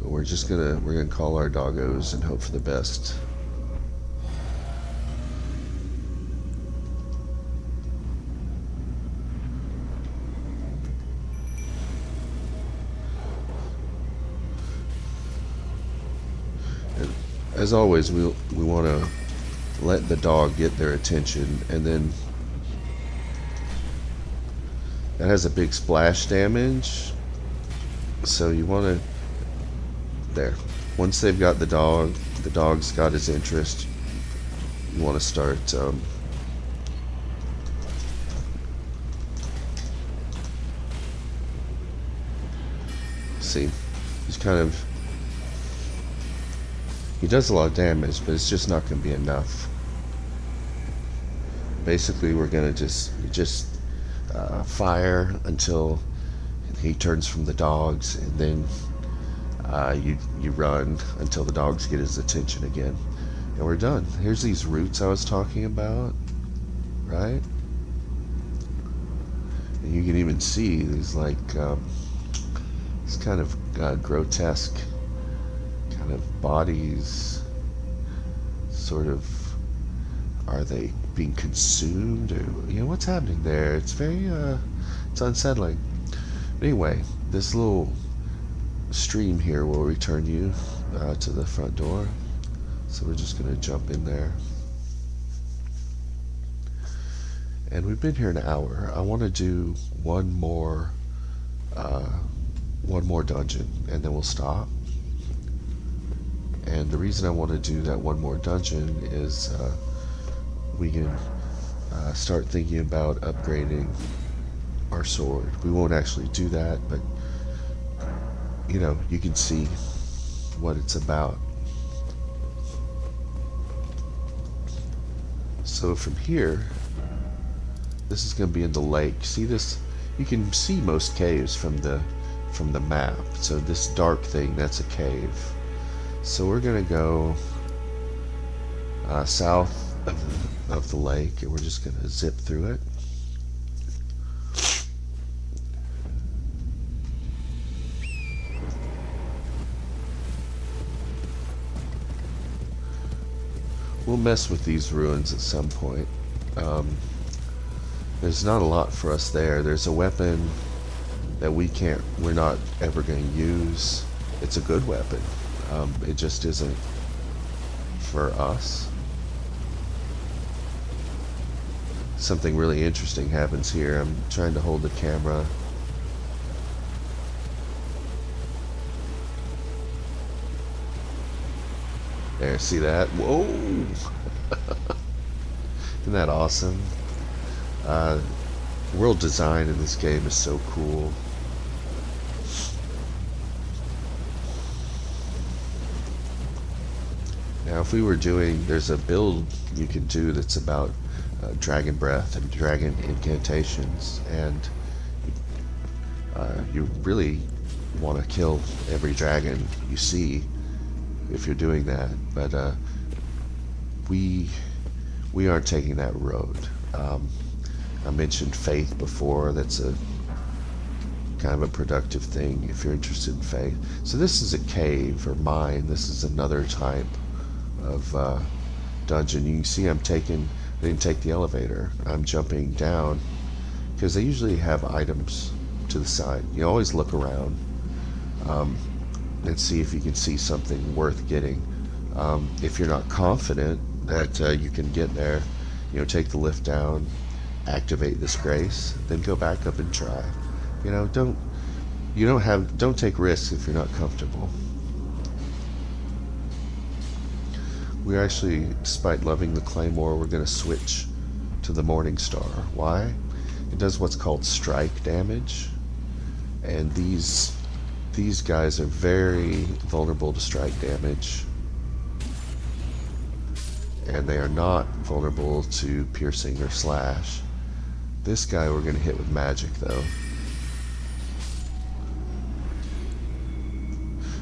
we're we're gonna call our doggos and hope for the best. And as always, we want to let the dog get their attention, and then that has a big splash damage. So you want to, there. Once they've got the dog's got his interest, you want to start see, he's kind of, he does a lot of damage, but it's just not going to be enough. Basically, we're going to just fire until he turns from the dogs, and then you run until the dogs get his attention again, and we're done. Here's these roots I was talking about, right? And you can even see these like this kind of grotesque kind of bodies. Sort of, are they being consumed, or what's happening there? It's very it's unsettling. But anyway, this little stream here will return you to the front door, so we're just gonna jump in there. And we've been here an hour. I want to do one more dungeon, and then we'll stop. And the reason I want to do that one more dungeon is we can start thinking about upgrading our sword. We won't actually do that, but you can see what it's about. So from here, this is going to be in the lake. See this? You can see most caves from the map. So this dark thing, that's a cave. So we're going to go south of the lake, and we're just going to zip through it. We'll mess with these ruins at some point. There's not a lot for us there. There's a weapon that we're not ever going to use. It's a good weapon. It just isn't for us. Something really interesting happens here. I'm trying to hold the camera. There, see that? Whoa! Isn't that awesome? World design in this game is so cool. Now, if we were there's a build you can do that's about dragon breath and dragon incantations, and you really want to kill every dragon you see if you're doing that, but we aren't taking that road. I mentioned faith before. That's a kind of a productive thing if you're interested in faith. So this is a cave or mine. This is another type of dungeon. You can see I didn't take the elevator. I'm jumping down because they usually have items to the side. You always look around and see if you can see something worth getting. If you're not confident that you can get there, take the lift down, activate this grace, then go back up and try. Don't take risks if you're not comfortable. We actually, despite loving the Claymore, we're going to switch to the Morning Star. Why? It does what's called strike damage, and these guys are very vulnerable to strike damage, and they are not vulnerable to piercing or slash. This guy we're going to hit with magic, though.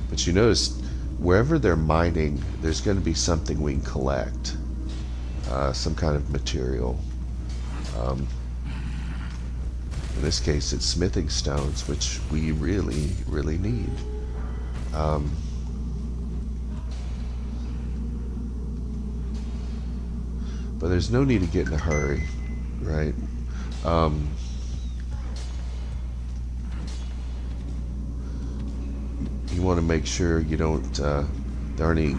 But you notice, wherever they're mining, there's going to be something we can collect. Some kind of material. In this case, it's smithing stones, which we really, really need. But there's no need to get in a hurry, right? You want to make sure you don't, there aren't any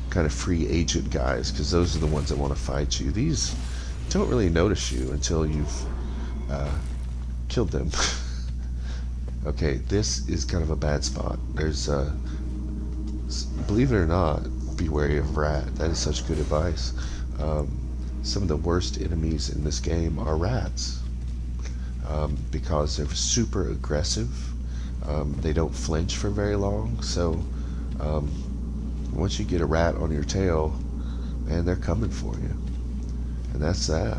kind of free agent guys, because those are the ones that want to fight you. These don't really notice you until you've killed them. Okay, this is kind of a bad spot. There's, believe it or not, be wary of rat. That is such good advice. Some of the worst enemies in this game are rats, because they're super aggressive. They don't flinch for very long, so once you get a rat on your tail, man, they're coming for you. And that's that.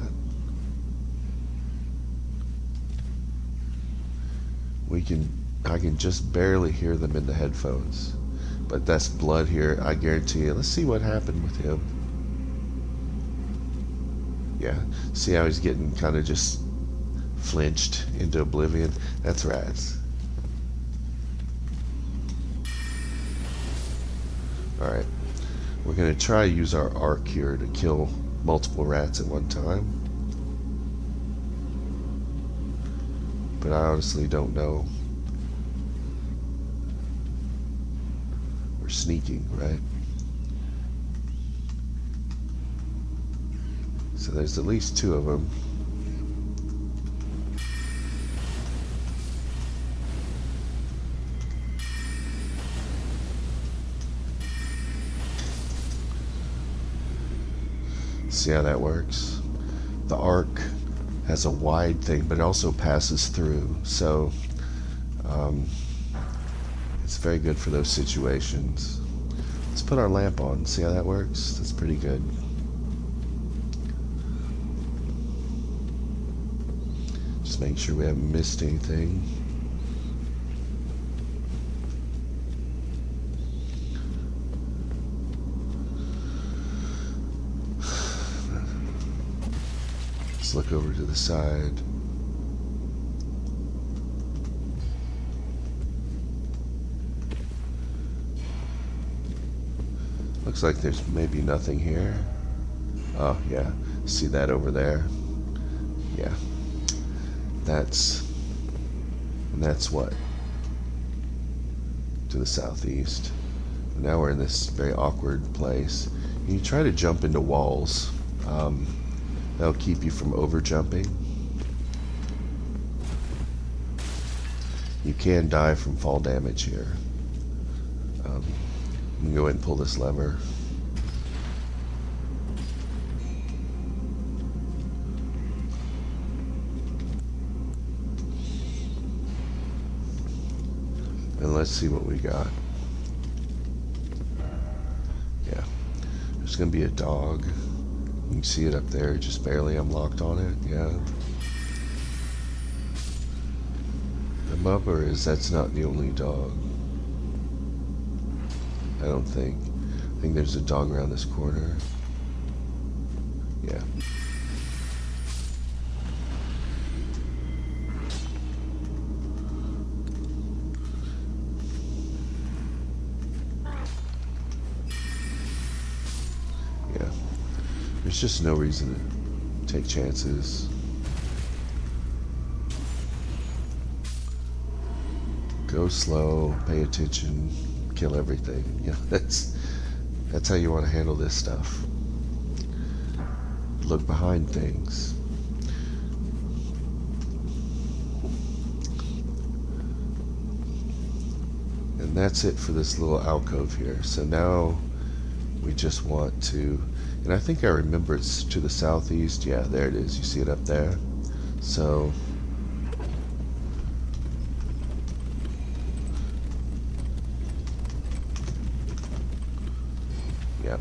I can just barely hear them in the headphones. But that's blood here, I guarantee you. Let's see what happened with him. Yeah, see how he's getting kind of just flinched into oblivion? That's rats. Alright, we're going to try to use our arc here to kill multiple rats at one time. But I honestly don't know. We're sneaking, right? So there's at least 2 of them. See how that works? The arc has a wide thing, but it also passes through, so it's very good for those situations. Let's put our lamp on. See how that works? That's pretty good. Just make sure we haven't missed anything. Let's look over to the side. Looks like there's maybe nothing here. Oh, yeah. See that over there? Yeah. That's what? To the southeast. Now we're in this very awkward place. You try to jump into walls. That'll keep you from over jumping. You can die from fall damage here. I'm gonna go ahead and pull this lever. And let's see what we got. Yeah. There's gonna be a dog. You can see it up there, just barely. I'm locked on it, yeah. The mother is, that's not the only dog. I don't think. I think there's a dog around this corner. Yeah. Yeah. There's just no reason to take chances. Go slow, pay attention, kill everything. Yeah, that's how you want to handle this stuff. Look behind things. And that's it for this little alcove here. So now we just want to, and I think I remember it's to the southeast. Yeah, there it is. You see it up there? So yep.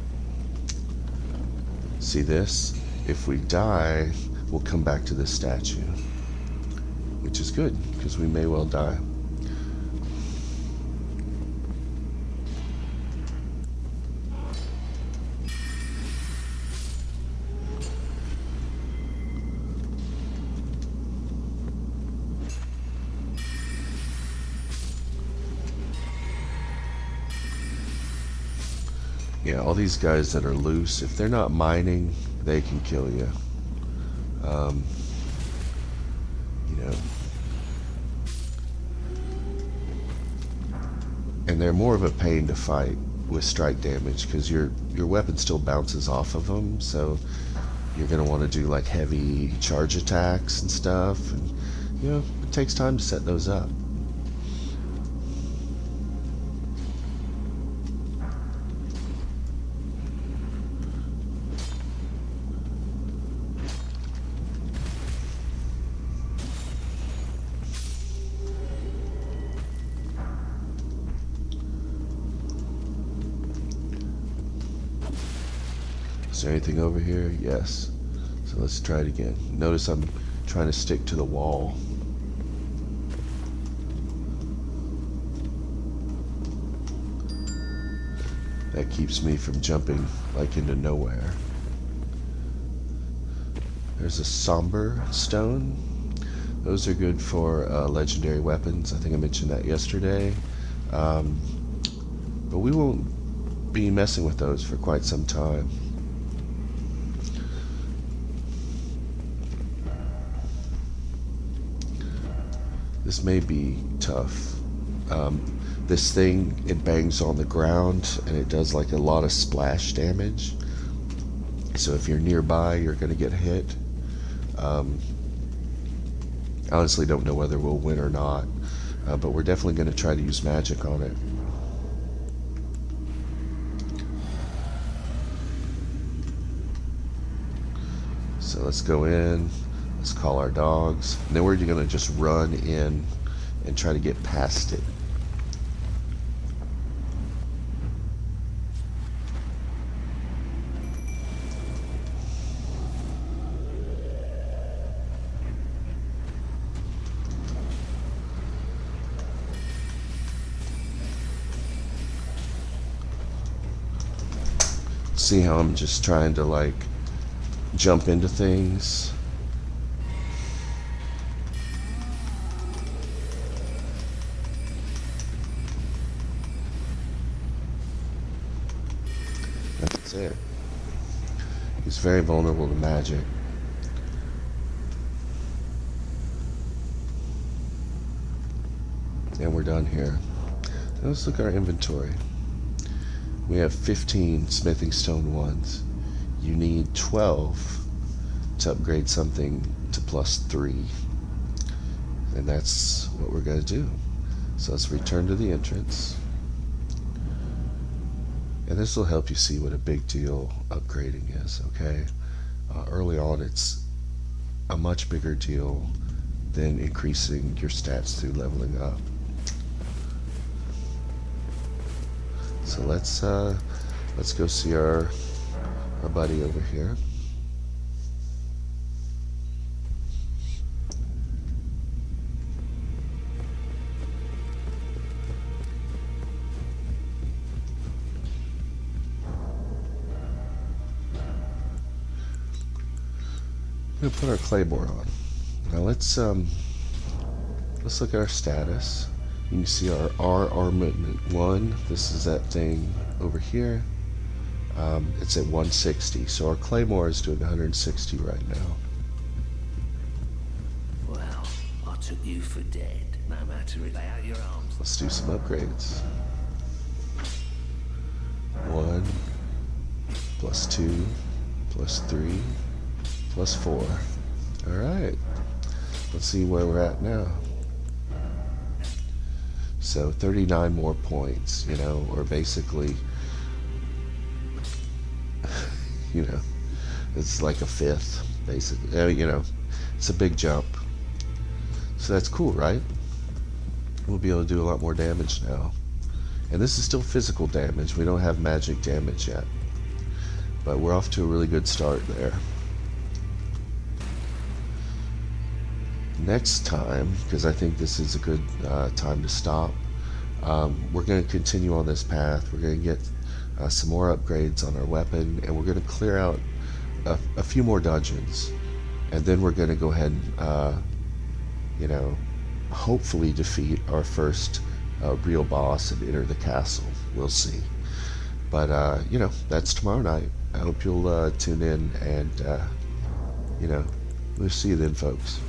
See this? If we die, we'll come back to this statue, which is good, because we may well die. Yeah, all these guys that are loose, if they're not mining, they can kill you. You know, and they're more of a pain to fight with strike damage because your weapon still bounces off of them, so you're going to want to do like heavy charge attacks and stuff, and you know, it takes time to set those up. Is there anything over here? Yes. So let's try it again. Notice I'm trying to stick to the wall. That keeps me from jumping like into nowhere. There's a somber stone. Those are good for legendary weapons. I think I mentioned that yesterday. But we won't be messing with those for quite some time. This may be tough. This thing, it bangs on the ground and it does like a lot of splash damage. So if you're nearby, you're going to get hit. I honestly don't know whether we'll win or not, but we're definitely going to try to use magic on it. So let's go in. Let's call our dogs. And then we're going to just run in and try to get past it. See how I'm just trying to like jump into things. That's it. He's very vulnerable to magic. And we're done here. Now let's look at our inventory. We have 15 smithing stone ones. You need 12 to upgrade something to +3. And that's what we're going to do. So let's return to the entrance. And this will help you see what a big deal upgrading is, okay? Early on, it's a much bigger deal than increasing your stats through leveling up. So let's go see our buddy over here. We're gonna put our claymore on. Now let's look at our status. You can see our armament 1. This is that thing over here. It's at 160. So our claymore is doing 160 right now. Well, I took you for dead. No matter it, lay out your arms. Let's do some upgrades. 1 +2 +3 +4. All right. Let's see where we're at now. So 39 more points, you know, or basically, you know, it's like a fifth, basically. You know, it's a big jump. So that's cool, right? We'll be able to do a lot more damage now. And this is still physical damage. We don't have magic damage yet. But we're off to a really good start there. Next time, because I think this is a good time to stop, we're going to continue on this path. We're going to get some more upgrades on our weapon, and we're going to clear out a few more dungeons, and then we're going to go ahead and you know, hopefully defeat our first real boss and enter the castle. We'll see. But you know, that's tomorrow night. I hope you'll tune in, and you know, we'll see you then, folks.